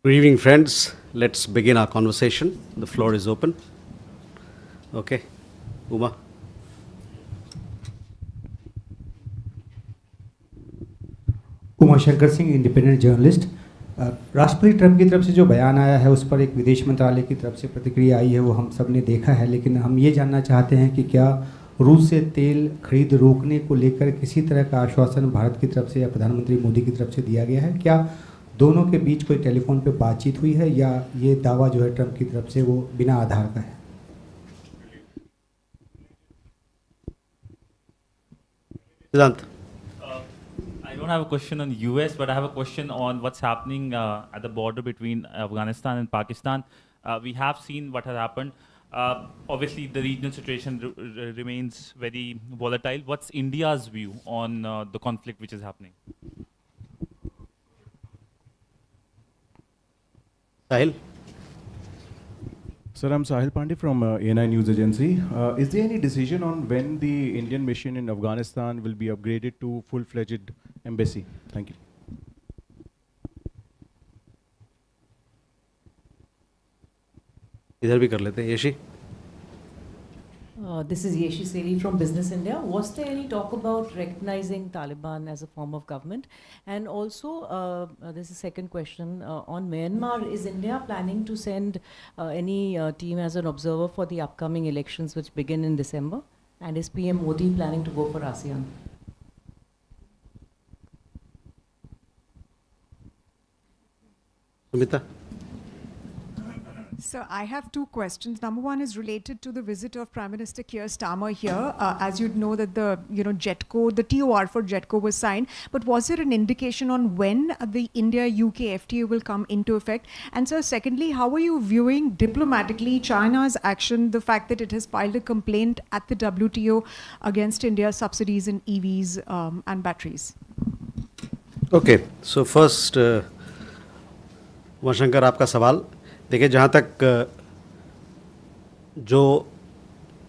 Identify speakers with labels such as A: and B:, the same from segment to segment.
A: Good evening, friends. Let's begin our conversation. The floor is open. Okay, Uma.
B: Uma Shankar Singh, independent journalist. राष्ट्रपति Trump की तरफ से जो बयान आया है उस पर एक विदेश मंत्रालय की तरफ से प्रतिक्रिया आई है, वो हम सब ने देखा है। लेकिन हम ये जानना चाहते हैं कि क्या रूस से तेल खरीद रोकने को लेकर किसी तरह का आश्वासन भारत की तरफ से या प्रधानमंत्री मोदी की तरफ से दिया गया है? क्या दोनों के बीच कोई टेलीफोन पे बातचीत हुई है या ये दावा जो है ट्रंप की तरफ से वो बिना आधार का है?
A: Siddhant.
C: I don't have a question on US, but I have a question on what's happening at the border between Afghanistan and Pakistan. We have seen what has happened. Obviously, the regional situation remains very volatile. What's India's view on the conflict which is happening?
A: Sahil.
D: Sir, I'm Sahil Pandey from ANI News Agency. Is there any decision on when the Indian mission in Afghanistan will be upgraded to full-fledged embassy? Thank you.
A: इधर भी कर लेते हैं, Yeshi.
E: This is Yeshi Seli from Business India. Was there any talk about recognizing Taliban as a form of government? And also, this is second question on Myanmar. Is India planning to send any team as an observer for the upcoming elections which begin in December? And is PM Modi planning to go for ASEAN?
A: Sumita.
F: So I have two questions. Number one is related to the visit of Prime Minister Keir Starmer here. As you'd know that the JETCO, the TOR for JETCO was signed, but was there an indication on when the India-UK FTA will come into effect? And so secondly, how are you viewing diplomatically China's action, the fact that it has filed a complaint at the WTO against India's subsidies in EVs and batteries?
A: Okay, so first, Umashankar आपका सवाल देखिए, जहाँ तक जो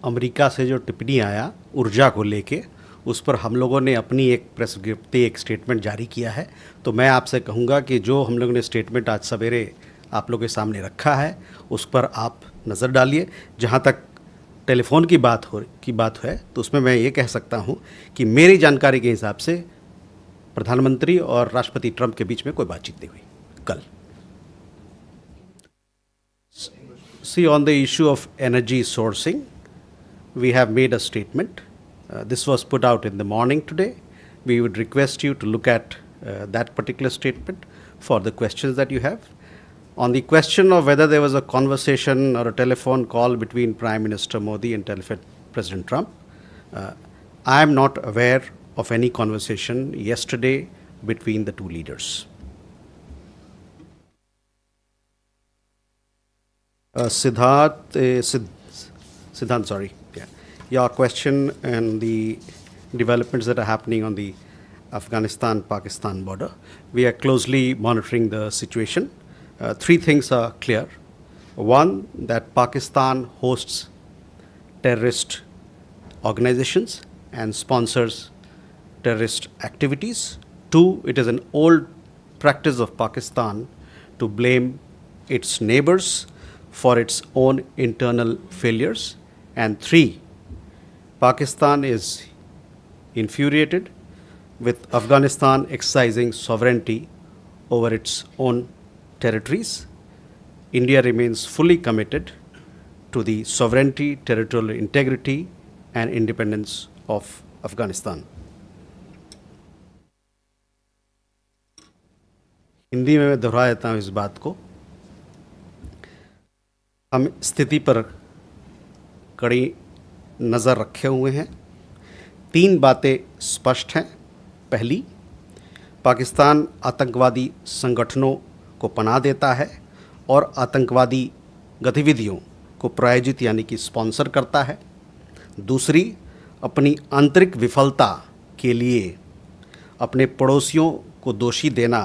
A: America से जो टिप्पणी आया ऊर्जा को लेके, उस पर हम लोगों ने अपनी एक प्रेस विज्ञप्ति, एक स्टेटमेंट जारी किया है. तो मैं आपसे कहूँगा कि जो हम लोगों ने स्टेटमेंट आज सवेरे आप लोगों के सामने रखा है उस पर आप नज़र डालिए. जहाँ तक टेलीफोन की बात है तो उसमें मैं ये कह सकता हूँ कि मेरी जानकारी के हिसाब से प्रधानमंत्री और राष्ट्रपति ट्रंप के बीच में कोई बातचीत नहीं हुई कल. See, on the issue of energy sourcing, we have made a statement. This was put out in the morning today. We would request you to look at that particular statement for the questions that you have. On the question of whether there was a conversation or a telephone call between Prime Minister Modi and President Trump, I am not aware of any conversation yesterday between the two leaders. Siddhant, sorry. Yeah. Your question and the developments that are happening on the Afghanistan-Pakistan border. We are closely monitoring the situation. Three things are clear. One, that Pakistan hosts terrorist organizations and sponsors terrorist activities. Two, it is an old practice of Pakistan to blame its neighbors for its own internal failures. And three, Pakistan is infuriated with Afghanistan exercising sovereignty over its own territories. India remains fully committed to the sovereignty, territorial integrity, and independence of Afghanistan. Hindi में मैं दोहरा देता हूँ इस बात को. हम स्थिति पर कड़ी नज़र रखे हुए हैं. तीन बातें स्पष्ट हैं. पहली, पाकिस्तान आतंकवादी संगठनों को पनाह देता है और आतंकवादी गतिविधियों को प्रायोजित यानी कि स्पॉन्सर करता है. दूसरी, अपनी आंतरिक विफलता के लिए अपने पड़ोसियों को दोषी देना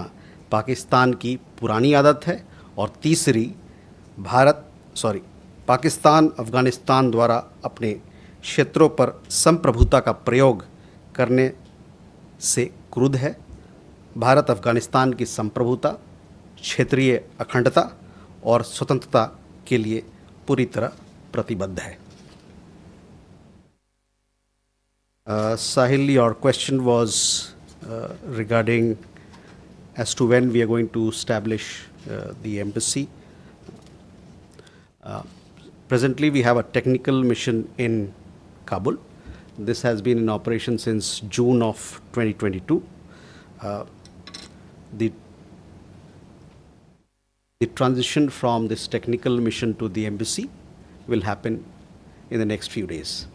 A: पाकिस्तान की पुरानी आदत है. और तीसरी, पाकिस्तान अफ़गानिस्तान द्वारा अपने क्षेत्रों पर संप्रभुता का प्रयोग करने से क्रुद्ध है. भारत अफ़गानिस्तान की संप्रभुता, क्षेत्रीय अखंडता और स्वतंत्रता के लिए पूरी तरह प्रतिबद्ध है। Sahil, your question was regarding as to when we are going to establish the embassy. Presently, we have a technical mission in Kabul. This has been in operation since June of 2022. The transition from this technical mission to the embassy will happen in the next few days.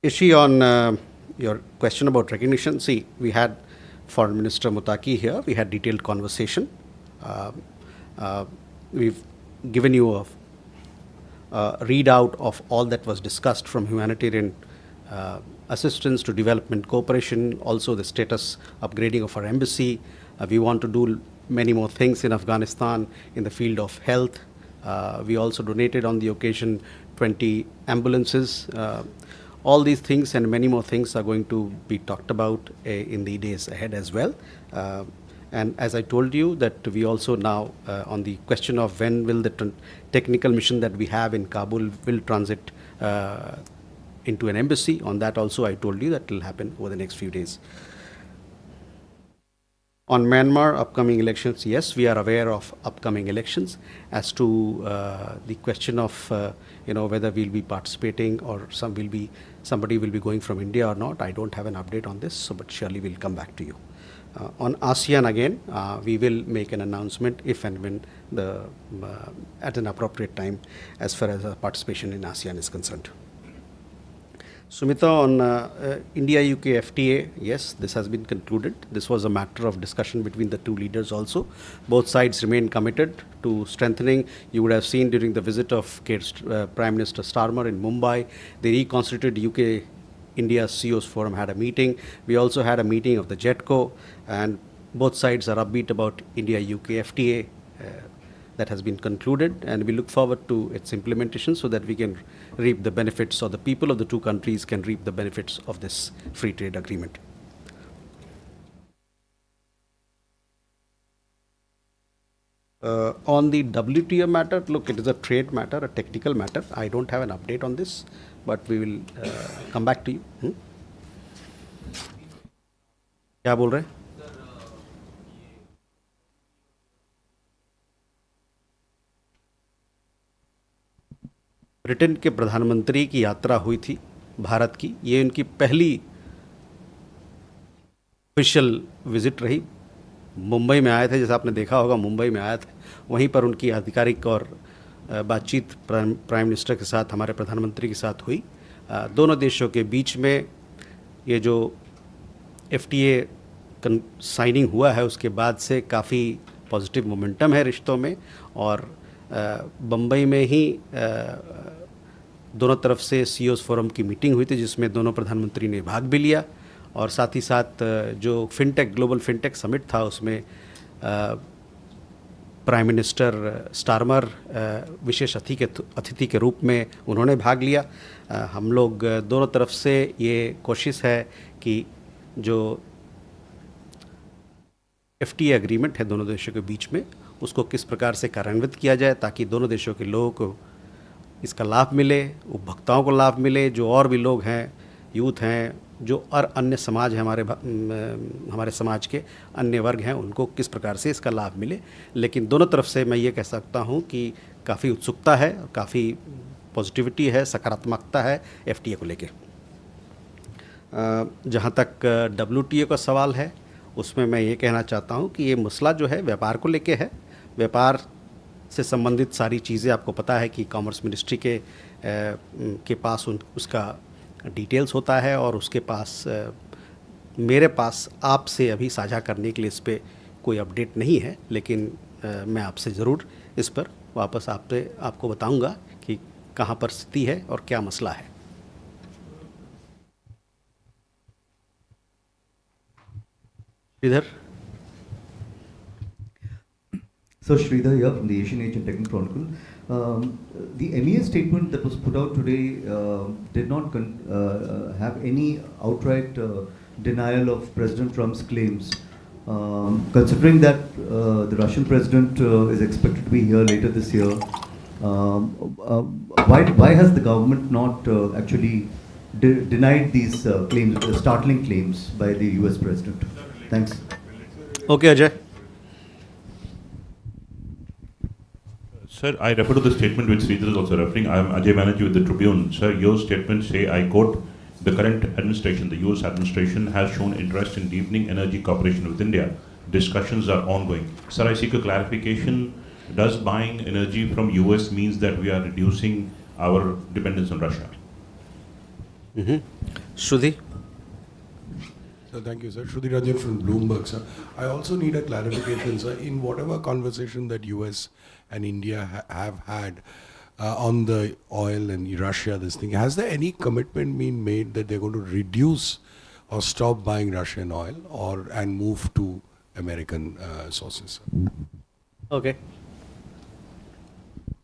A: Ishi, on your question about recognition, see, we had Foreign Minister Mutaki here. We had detailed conversation. We've given you a readout of all that was discussed, from humanitarian assistance to development cooperation, also the status upgrading of our embassy. We want to do many more things in Afghanistan in the field of health. We also donated on the occasion 20 ambulances. All these things and many more things are going to be talked about in the days ahead as well. And as I told you, that we also now, on the question of when will the technical mission that we have in Kabul will transit into an embassy, on that also I told you that will happen over the next few days. On Myanmar upcoming elections, yes, we are aware of upcoming elections. As to the question of whether we'll be participating or somebody will be going from India or not, I don't have an update on this, but surely we'll come back to you. On ASEAN again, we will make an announcement if and when at an appropriate time as far as our participation in ASEAN is concerned. Sumita, on India-UK FTA, yes, this has been concluded. This was a matter of discussion between the two leaders also. Both sides remain committed to strengthening. You would have seen during the visit of Prime Minister Starmer in Mumbai, the reconstituted UK-India CEOs Forum had a meeting. We also had a meeting of the JETCO, and both sides are upbeat about India-UK FTA. That has been concluded, and we look forward to its implementation so that we can reap the benefits, or the people of the two countries can reap the benefits of this free trade agreement. On the WTO matter, look, it is a trade matter, a technical matter. I don't have an update on this, but we will come back to you. क्या बोल रहे हैं? Britain के प्रधानमंत्री की यात्रा हुई थी भारत की। ये उनकी पहली ऑफिशियल विजिट रही। मुंबई में आए थे, जैसा आपने देखा होगा, मुंबई में आए थे। वहीं पर उनकी आधिकारिक और बातचीत प्राइम मिनिस्टर के साथ, हमारे प्रधानमंत्री के साथ हुई। दोनों देशों के बीच में ये जो FTA साइनिंग हुआ है, उसके बाद से काफ़ी पॉजिटिव मोमेंटम है रिश्तों में। और बम्बई में ही दोनों तरफ से CEOs फोरम की मीटिंग हुई थी, जिसमें दोनों प्रधानमंत्री ने भाग भी लिया। और साथ ही साथ जो ग्लोबल फिनटेक समिट था, उसमें प्राइम मिनिस्टर स्टारमर विशेष अतिथि के रूप में उन्होंने भाग लिया। हम लोग दोनों तरफ से ये कोशिश है कि जो FTA एग्रीमेंट है दोनों देशों के बीच में, उसको किस प्रकार से कार्यान्वित किया जाए ताकि दोनों देशों के लोगों को इसका लाभ मिले, उपभोक्ताओं को लाभ मिले, जो और भी लोग हैं, यूथ हैं, जो और अन्य समाज है, हमारे समाज के अन्य वर्ग हैं, उनको किस प्रकार से इसका लाभ मिले। लेकिन दोनों तरफ से मैं ये कह सकता हूँ कि काफ़ी उत्सुकता है, काफ़ी पॉजिटिविटी है, सकारात्मकता है FTA को लेके। जहाँ तक WTO का सवाल है, उसमें मैं ये कहना चाहता हूँ कि ये मसला जो है व्यापार को लेके है। व्यापार से संबंधित सारी चीज़ें आपको पता है कि कॉमर्स मिनिस्ट्री के पास उसका डिटेल्स होता है, और उसके पास मेरे पास आपसे अभी साझा करने के लिए इस पर कोई अपडेट नहीं है। लेकिन मैं आपसे ज़रूर इस पर वापस आपको बताऊंगा कि कहाँ पर स्थिति है और क्या मसला है। Shridhar.
G: So Sridhar here from the Asian Age and Technical Chronicle. The NEA statement that was put out today did not have any outright denial of President Trump's claims. Considering that the Russian president is expected to be here later this year, why has the government not actually denied these claims, startling claims by the US president? Thanks.
A: Okay, Ajay.
H: Sir, I refer to the statement which Sridhar is also referring. I am Ajay Banerjee with the Tribune. Sir, your statements say, I quote, the current administration, the US administration, has shown interest in deepening energy cooperation with India. Discussions are ongoing. Sir, I seek a clarification. Does buying energy from US means that we are reducing our dependence on Russia?
A: Shruti?
I: Sir, thank you, sir. Shruti Rajan from Bloomberg, sir. I also need a clarification, sir. In whatever conversation that US and India have had on the oil and Russia, this thing, has there any commitment been made that they're going to reduce or stop buying Russian oil and move to American sources, sir?
A: Okay.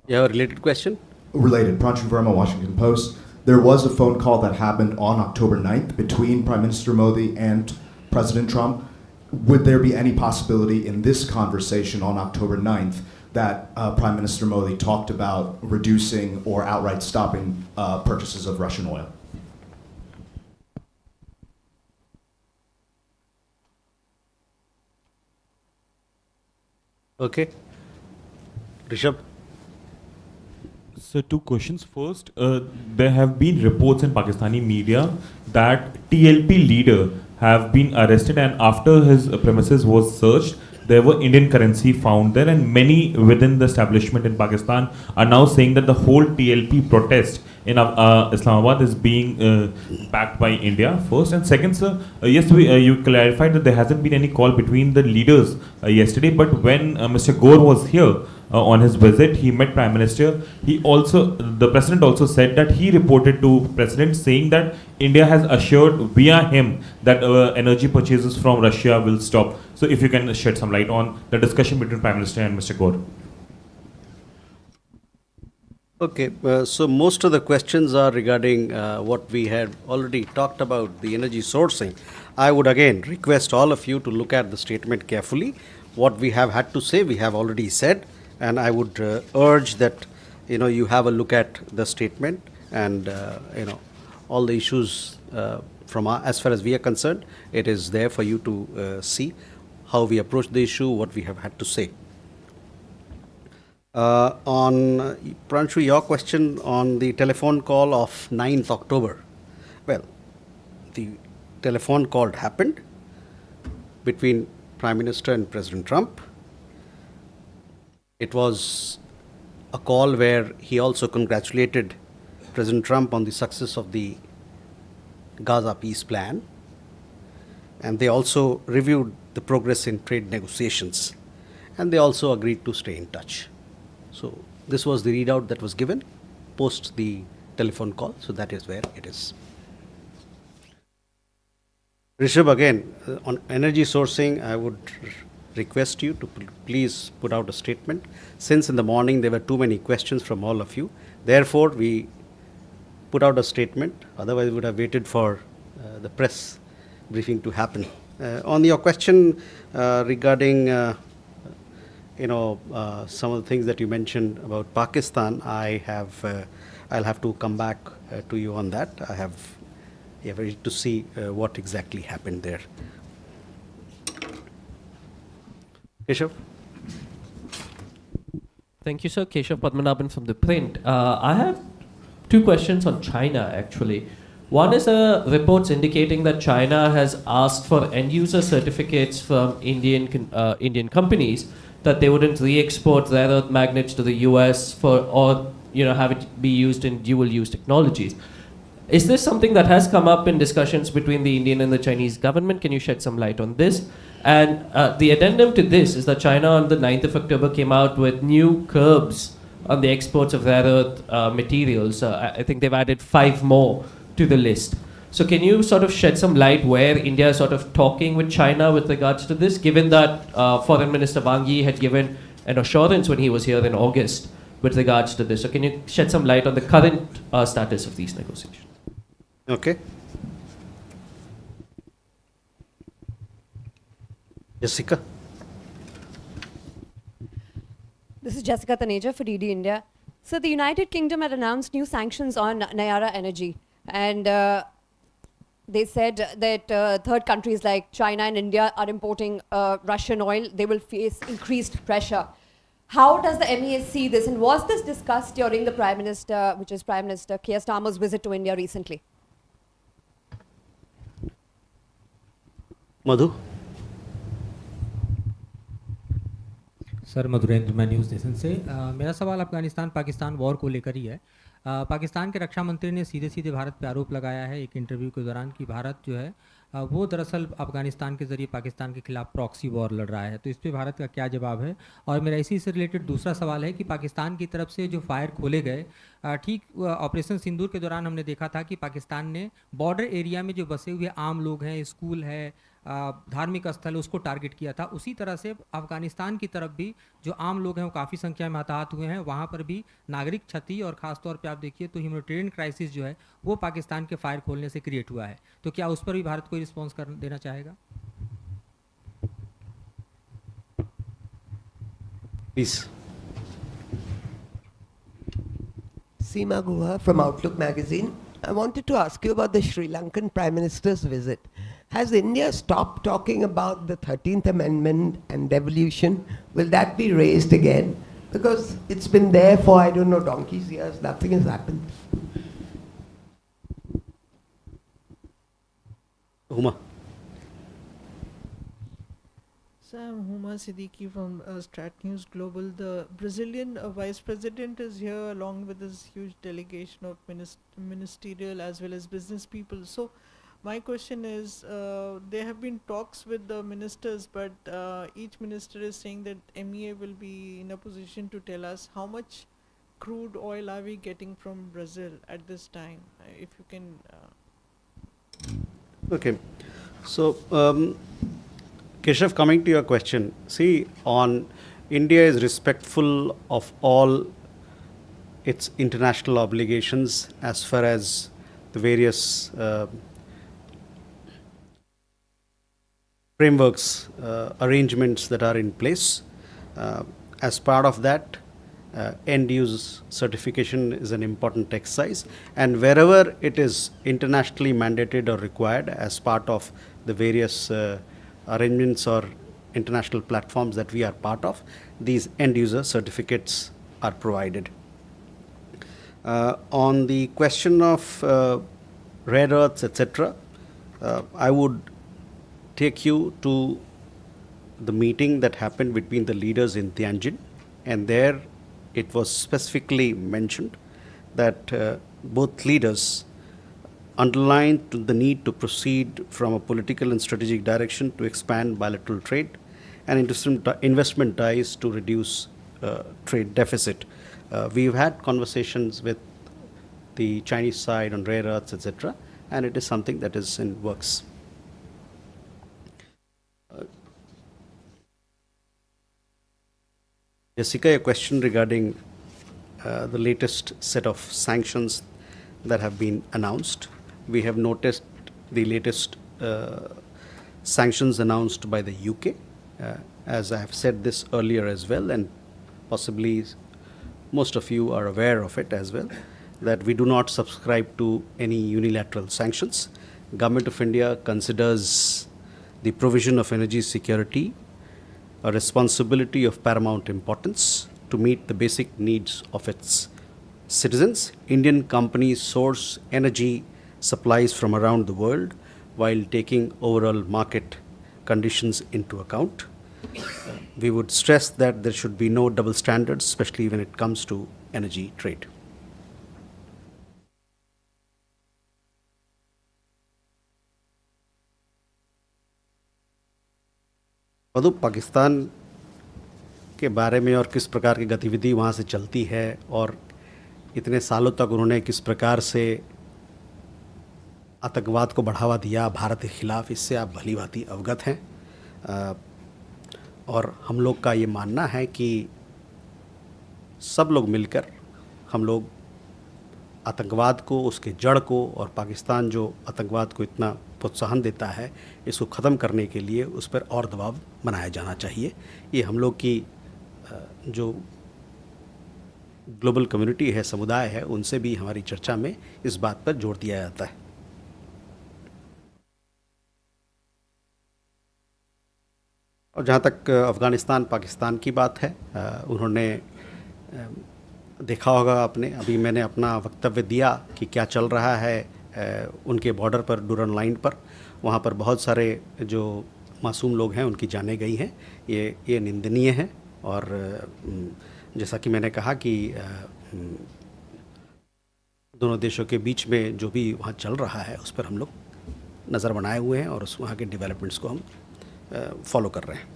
A: You have a related question?
J: Related. Pranshu Verma, Washington Post. There was a phone call that happened on October 9th between Prime Minister Modi and President Trump. Would there be any possibility in this conversation on October 9th that Prime Minister Modi talked about reducing or outright stopping purchases of Russian oil?
A: Okay. Rishabh?
C: So two questions. First, there have been reports in Pakistani media that TLP leader have been arrested, and after his premises was searched, there were Indian currency found there, and many within the establishment in Pakistan are now saying that the whole TLP protest in Islamabad is being backed by India. First, and second, sir, yes, you clarified that there hasn't been any call between the leaders yesterday, but when Mr. Gore was here on his visit, he met Prime Minister. The President also said that he reported to President saying that India has assured via him that energy purchases from Russia will stop. So if you can shed some light on the discussion between Prime Minister and Mr. Gore.
A: Okay, so most of the questions are regarding what we had already talked about, the energy sourcing. I would again request all of you to look at the statement carefully. What we have had to say, we have already said, and I would urge that you have a look at the statement and all the issues from as far as we are concerned. It is there for you to see how we approach the issue, what we have had to say. On Pranshu, your question on the telephone call of 9th October. Well, the telephone call happened between Prime Minister and President Trump. It was a call where he also congratulated President Trump on the success of the Gaza peace plan, and they also reviewed the progress in trade negotiations, and they also agreed to stay in touch. So this was the readout that was given post the telephone call, so that is where it is. Rishabh, again, on energy sourcing, I would request you to please put out a statement. Since in the morning there were too many questions from all of you, therefore we put out a statement, otherwise we would have waited for the press briefing to happen. On your question regarding some of the things that you mentioned about Pakistan, I'll have to come back to you on that. I have to see what exactly happened there. Keshav?
K: Thank you, sir. Keshav Padmanabhan from The Print. I have two questions on China, actually. One is reports indicating that China has asked for end-user certificates from Indian companies that they wouldn't re-export rare earth magnets to the US or have it be used in dual-use technologies. Is this something that has come up in discussions between the Indian and the Chinese government? Can you shed some light on this? And the addendum to this is that China on the 9th of October came out with new curbs on the exports of rare earth materials. I think they've added 5 more to the list. So can you sort of shed some light where India is sort of talking with China with regards to this, given that Foreign Minister Wang Yi had given an assurance when he was here in August with regards to this. So can you shed some light on the current status of these negotiations?
A: Okay. Jessica.
L: This is Jessica Taneja for DD India. So the United Kingdom had announced new sanctions on Nayara Energy, and they said that third countries like China and India are importing Russian oil. They will face increased pressure. How does the MEA see this, and was this discussed during the Prime Minister, which is Prime Minister Keir Starmer's visit to India recently?
A: Madhu.
B: Sir Madhurendra, मैं news nation से। मेरा सवाल Afghanistan Pakistan war को लेकर ही है। पाकिस्तान के रक्षा मंत्री ने सीधे सीधे भारत पर आरोप लगाया है एक इंटरव्यू के दौरान कि भारत जो है वो दरअसल अफगानिस्तान के ज़रिए पाकिस्तान के खिलाफ प्रॉक्सी वॉर लड़ रहा है। तो इस पे भारत का क्या जवाब है? और मेरा इसी से रिलेटेड दूसरा सवाल है कि पाकिस्तान की तरफ से जो फायर खोले गए, ठीक ऑपरेशन सिंदूर के दौरान हमने देखा था कि पाकिस्तान ने बॉर्डर एरिया में जो बसे हुए आम लोग हैं, स्कूल है, धार्मिक स्थल, उसको टारगेट किया था। उसी तरह से अफगानिस्तान की तरफ भी जो आम लोग हैं वो काफ़ी संख्या में हताहत हुए हैं, वहाँ पर भी नागरिक क्षति और ख़ासतौर पे आप देखिए तो ह्यूमैनिटेरियन क्राइसिस जो है वो पाकिस्तान के फायर खोलने से क्रिएट हुआ है। तो क्या उस पर भी भारत कोई रिस्पॉन्स कर देना चाहेगा?
A: Please.
M: Seema Guha from Outlook magazine. I wanted to ask you about the Sri Lankan Prime Minister's visit. Has India stopped talking about the 13th Amendment and devolution? Will that be raised again? Because it's been there for, I don't know, donkey's years, nothing has happened.
A: Huma.
N: So I'm Huma Siddiqui from Strat News Global. The Brazilian Vice President is here along with this huge delegation of ministerial as well as business people. So my question is, there have been talks with the ministers, but each minister is saying that MEA will be in a position to tell us how much crude oil are we getting from Brazil at this time. If you can...
A: Okay. So, Keshav, coming to your question, see, India is respectful of all its international obligations as far as the various frameworks, arrangements that are in place. As part of that, end-use certification is an important exercise, and wherever it is internationally mandated or required as part of the various arrangements or international platforms that we are part of, these end-user certificates are provided. On the question of rare earths, etc., I would take you to the meeting that happened between the leaders in Tianjin, and there it was specifically mentioned that both leaders underlined the need to proceed from a political and strategic direction to expand bilateral trade and investment ties to reduce trade deficit. We've had conversations with the Chinese side on rare earths, etc., and it is something that is in works. Jessica, a question regarding the latest set of sanctions that have been announced. We have noticed the latest sanctions announced by the UK. As I have said this earlier as well, and possibly most of you are aware of it as well, that we do not subscribe to any unilateral sanctions. Government of India considers the provision of energy security a responsibility of paramount importance to meet the basic needs of its citizens. Indian companies source energy supplies from around the world while taking overall market conditions into account. We would stress that there should be no double standards, especially when it comes to energy trade. मधु, पाकिस्तान के बारे में और किस प्रकार की गतिविधि वहाँ से चलती है और इतने सालों तक उन्होंने किस प्रकार से आतंकवाद को बढ़ावा दिया भारत के खिलाफ, इससे आप भली भांति अवगत हैं। और हम लोग का ये मानना है कि सब लोग मिलकर हम लोग आतंकवाद को, उसके जड़ को, और पाकिस्तान जो आतंकवाद को इतना प्रोत्साहन देता है, इसको ख़त्म करने के लिए उस पर और दबाव बनाया जाना चाहिए। ये हम लोग की जो ग्लोबल कम्युनिटी है, समुदाय है, उनसे भी हमारी चर्चा में इस बात पर जोर दिया जाता है। और जहाँ तक अफ़गानिस्तान पाकिस्तान की बात है, उन्होंने देखा होगा आपने, अभी मैंने अपना वक्तव्य दिया कि क्या चल रहा है उनके बॉर्डर पर, डूरन लाइन पर। वहाँ पर बहुत सारे जो मासूम लोग हैं उनकी जानें गई हैं। ये निंदनीय है। और जैसा कि मैंने कहा कि दोनों देशों के बीच में जो भी वहाँ चल रहा है उस पर हम लोग नज़र बनाए हुए हैं और उस वहाँ के डेवलपमेंट्स को हम फॉलो कर रहे हैं।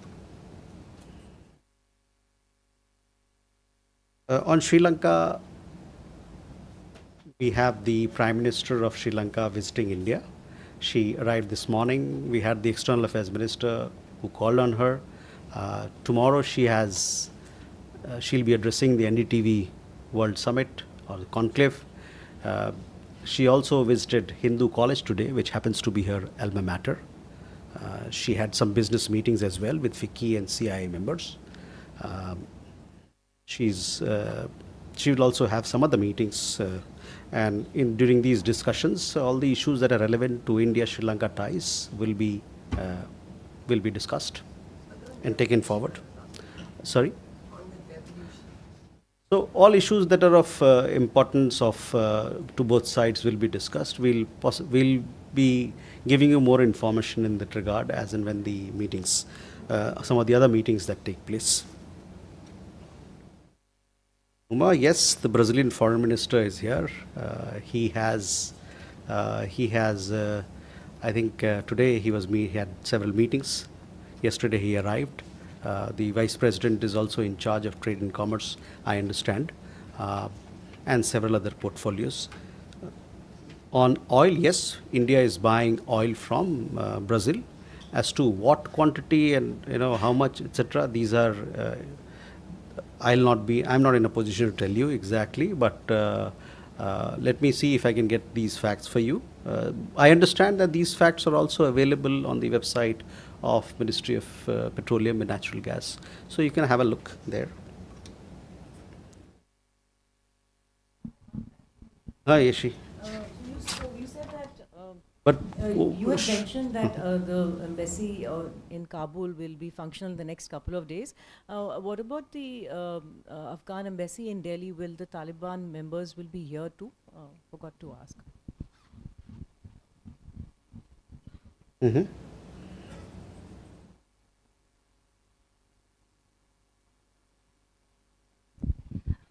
A: On Sri Lanka, we have the Prime Minister of Sri Lanka visiting India. She arrived this morning. We had the External Affairs Minister who called on her. Tomorrow she'll be addressing the NDTV World Summit or the conclave. She also visited Hindu College today, which happens to be her alma mater. She had some business meetings as well with FICCI and CIA members. She will also have some other meetings, and during these discussions, all the issues that are relevant to India-Sri Lanka ties will be discussed and taken forward. Sorry. So all issues that are of importance to both sides will be discussed. We'll be giving you more information in that regard as and when the meetings, some of the other meetings that take place. Yes, the Brazilian foreign minister is here. He has, I think today he had several meetings. Yesterday he arrived. The Vice President is also in charge of trade and commerce, I understand, and several other portfolios. On oil, yes, India is buying oil from Brazil. As to what quantity and how much, etc., these are. I'm not in a position to tell you exactly, but let me see if I can get these facts for you. I understand that these facts are also available on the website of Ministry of Petroleum and Natural Gas, so you can have a look there. Hi, Yeshi.
E: You said that.
A: But
E: you had mentioned that the embassy in Kabul will be functional in the next couple of days. What about the Afghan embassy in Delhi? Will the Taliban members will be here too? Forgot to ask.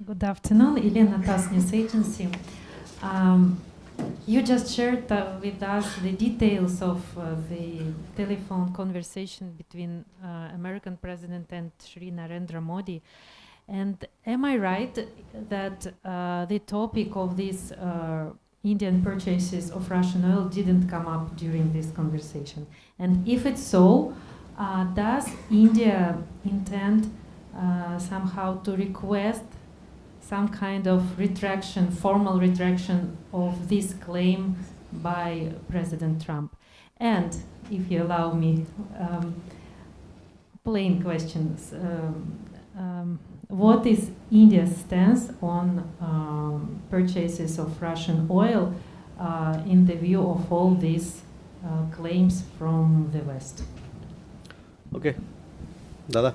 O: Good afternoon, Elena TASS News Agency. You just shared with us the details of the telephone conversation between American President and Shri Narendra Modi. And am I right that the topic of these Indian purchases of Russian oil didn't come up during this conversation? And if it's so, does India intend somehow to request some kind of retraction, formal retraction of this claim by President Trump? And if you allow me, plain questions. What is India's stance on purchases of Russian oil in the view of all these claims from the West?
A: Okay. Dada.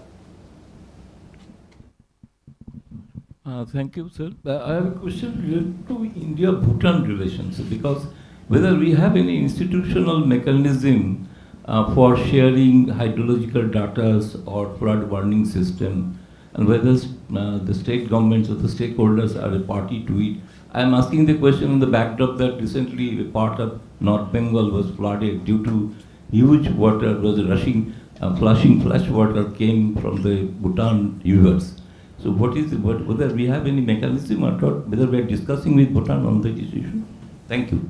P: Thank you, sir. I have a question related to India-Bhutan relations, because whether we have any institutional mechanism for sharing hydrological data or flood warning system, and whether the state governments or the stakeholders are a party to it. I am asking the question in the backdrop that recently a part of North Bengal was flooded due to huge water was rushing, flushing flash water came from the Bhutan rivers. So whether we have any mechanism or not, whether we are discussing with Bhutan on this issue? Thank you.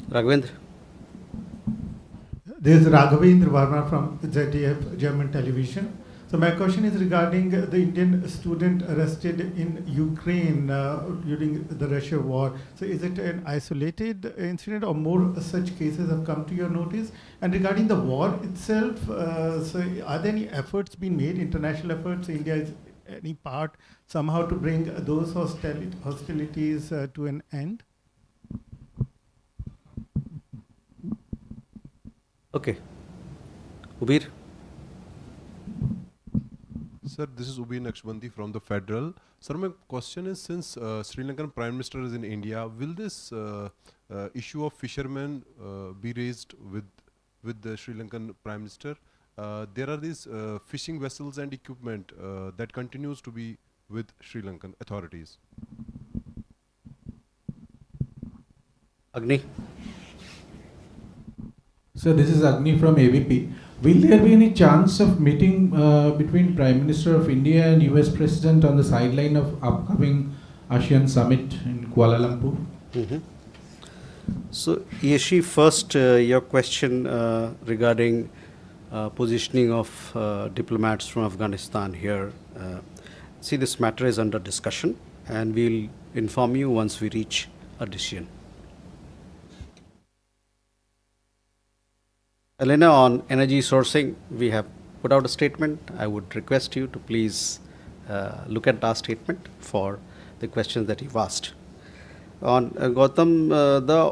A: Raghavendra.
Q: This is Raghavendra Verma from ZDF German television. So my question is regarding the Indian student arrested in Ukraine during the Russia war. So is it an isolated incident or more such cases have come to your notice? And regarding the war itself, so are there any efforts being made, international efforts? India is any part somehow to bring those hostilities to an end?
A: Okay. Ubir?
R: Sir, this is Ubir Naqshbandi from the Federal. Sir, my question is, since Sri Lankan Prime Minister is in India, will this issue of fishermen be raised with the Sri Lankan Prime Minister? There are these fishing vessels and equipment that continues to be with Sri Lankan authorities.
A: Agni?
S: So this is Agni from AVP. Will there be any chance of meeting between Prime Minister of India and US President on the sideline of upcoming ASEAN Summit in Kuala Lumpur?
A: Mm-hmm. So, Yeshi, first your question regarding positioning of diplomats from Afghanistan here. See, this matter is under discussion and we'll inform you once we reach a decision. Elena, on energy sourcing, we have put out a statement. I would request you to please look at our statement for the questions that you've asked. On Gautam,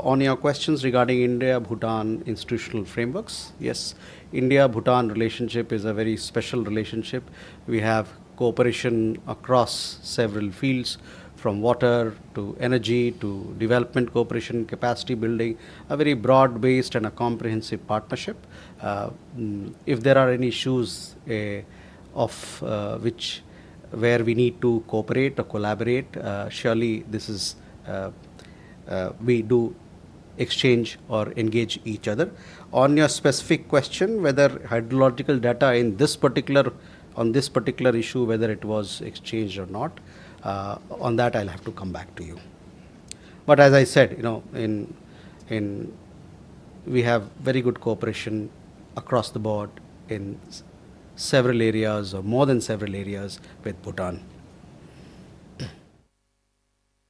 A: on your questions regarding India-Bhutan institutional frameworks, yes, India-Bhutan relationship is a very special relationship. We have cooperation across several fields, from water to energy to development cooperation, capacity building, a very broad-based and a comprehensive partnership. If there are any issues where we need to cooperate or collaborate, surely this is we do exchange or engage each other. On your specific question, whether hydrological data in this particular issue, whether it was exchanged or not, on that I'll have to come back to you. But as I said, we have very good cooperation across the board in several areas or more than several areas with Bhutan.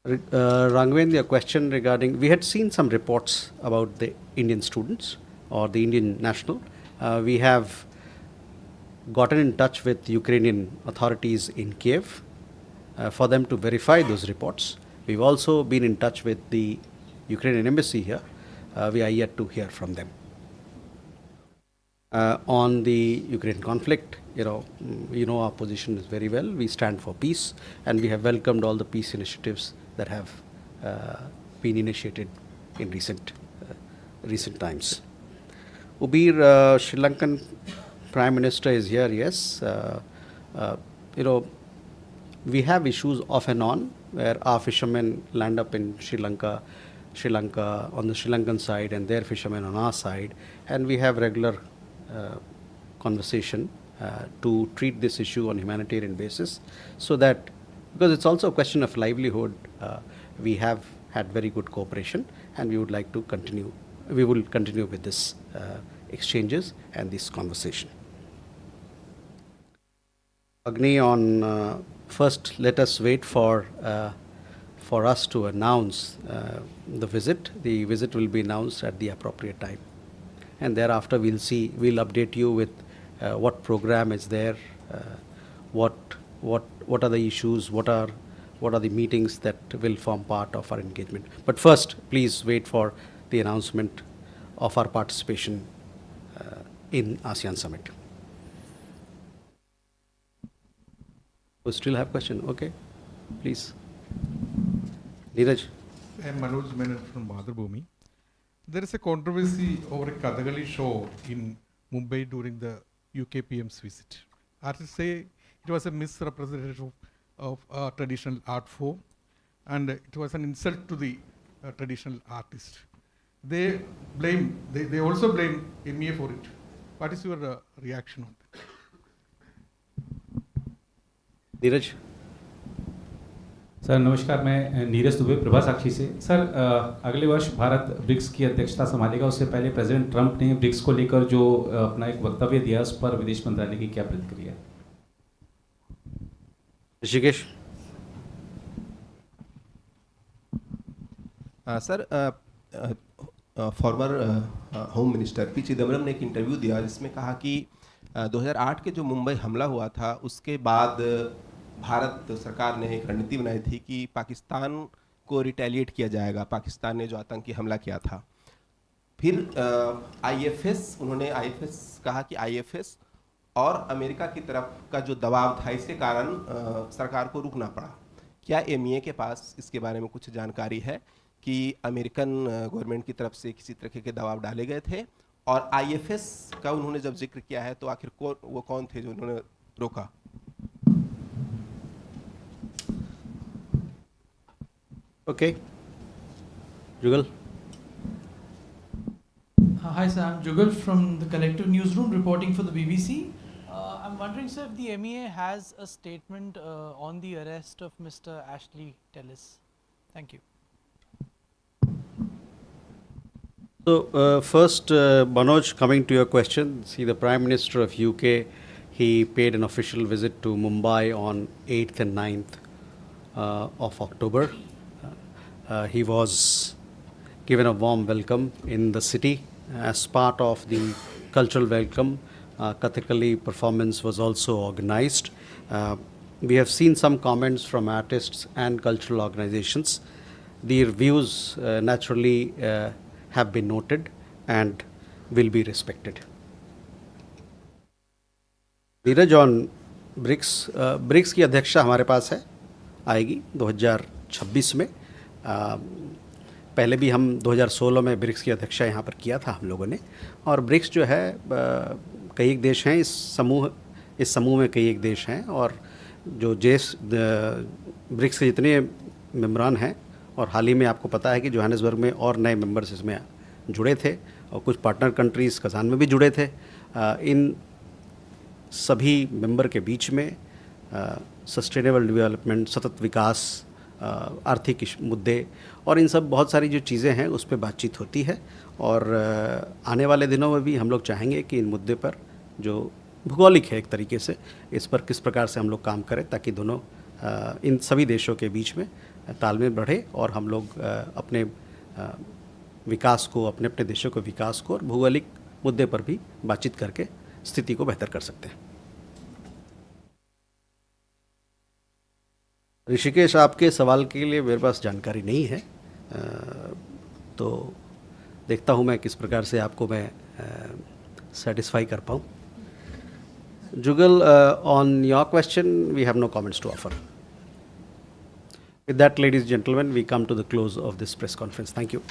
A: Rangwen, your question regarding, we had seen some reports about the Indian students or the Indian national. We have gotten in touch with Ukrainian authorities in Kiev for them to verify those reports. We've also been in touch with the Ukrainian embassy here. We are yet to hear from them. On the Ukraine conflict, our position is very well. We stand for peace, and we have welcomed all the peace initiatives that have been initiated in recent times. Ubir, Sri Lankan Prime Minister is here, yes. We have issues off and on where our fishermen land up in Sri Lanka on the Sri Lankan side and their fishermen on our side, and we have regular conversation to treat this issue on humanitarian basis, so that, because it's also a question of livelihood, we have had very good cooperation, and we would like to continue. We will continue with this exchanges and this conversation. Agni, on first, let us wait for us to announce the visit. The visit will be announced at the appropriate time, and thereafter we'll update you with what program is there, what are the issues, what are the meetings that will form part of our engagement. But first, please wait for the announcement of our participation in ASEAN Summit. We still have question? Okay, please. Neeraj.
T: I am Manoj Menon from Madhubhumi. There is a controversy over a Kathakali show in Mumbai during the UK PM's visit. Artists say it was a misrepresentation of a traditional art form, and it was an insult to the traditional artist. They also blame MEA for it. What is your reaction on that?
A: Neeraj
U: sir नमस्कार, मैं नीरज दुबे प्रभा साक्षी से। Sir अगले वर्ष Bharat BRICS की अध्यक्षता संभालेगा, उससे पहले प्रेसिडेंट ट्रंप ने ब्रिक्स को लेकर जो अपना एक वक्तव्य दिया, उस पर विदेश मंत्रालय की क्या प्रतिक्रिया है?
A: Rishikesh.
D: Sir, farmer home minister P Chidambaram ने एक इंटरव्यू दिया जिसमें कहा कि 2008 के जो मुंबई हमला हुआ था उसके बाद भारत सरकार ने एक रणनीति बनाई थी कि पाकिस्तान को रिटेलिएट किया जाएगा, पाकिस्तान ने जो आतंकी हमला किया था. फिर आईएफएस, उन्होंने आईएफएस कहा कि आईएफएस और अमेरिका की तरफ का जो दबाव था इसके कारण सरकार को रुकना पड़ा. क्या एमईए के पास इसके बारे में कुछ जानकारी है कि अमेरिकन गवर्नमेंट की तरफ से किसी तरह के दबाव डाले गए थे, और आईएफएस का उन्होंने जब जिक्र किया है तो आखिर वो कौन थे जो उन्होंने रोका?
A: Okay. Jugal.
V: Hi, sir. I'm Jugal from the Collective Newsroom reporting for the BBC. I'm wondering, sir, if the MEA has a statement on the arrest of Mr. Ashley Tellis. Thank you.
A: So, first, Manoj, coming to your question, see, the Prime Minister of UK, he paid an official visit to Mumbai on 8th and 9th of October. He was given a warm welcome in the city. As part of the cultural welcome, Kathakali performance was also organized. We have seen some comments from artists and cultural organizations. Their views naturally have been noted and will be respected. Dheeraj on BRICS. BRICS की अध्यक्षता हमारे पास है, आएगी 2026 में. पहले भी हम 2016 में ब्रिक्स की अध्यक्षता यहाँ पर किया था हम लोगों ने. और ब्रिक्स जो है कई एक देश हैं, इस समूह में कई एक देश हैं, और जो ब्रिक्स के जितने मेम्बरान हैं, और हाल ही में आपको पता है कि जोहानिसबर्ग में और नए मेंबर्स इसमें जुड़े थे, और कुछ पार्टनर कंट्रीज़ कजान में भी जुड़े थे. इन सभी मेंबर के बीच में सस्टेनेबल डेवलपमेंट, सतत विकास, आर्थिक मुद्दे और इन सब बहुत सारी जो चीज़ें हैं उस पर बातचीत होती है. और आने वाले दिनों में भी हम लोग चाहेंगे कि इन मुद्दे पर, जो भूगोलिक है एक तरीके से, इस पर किस प्रकार से हम लोग काम करें ताकि दोनों इन सभी देशों के बीच में तालमेल बढ़े और हम लोग अपने विकास को, अपने अपने देशों के विकास को और भौगोलिक मुद्दे पर भी बातचीत करके स्थिति को बेहतर कर सकते हैं. ऋषिकेश, आपके सवाल के लिए मेरे पास जानकारी नहीं है, तो देखता हूँ मैं किस प्रकार से आपको मैं सेटिस्फाई कर पाऊँ. Jugal, on your question we have no comments to offer. With that, ladies and gentlemen, we come to the close of this press conference. Thank you.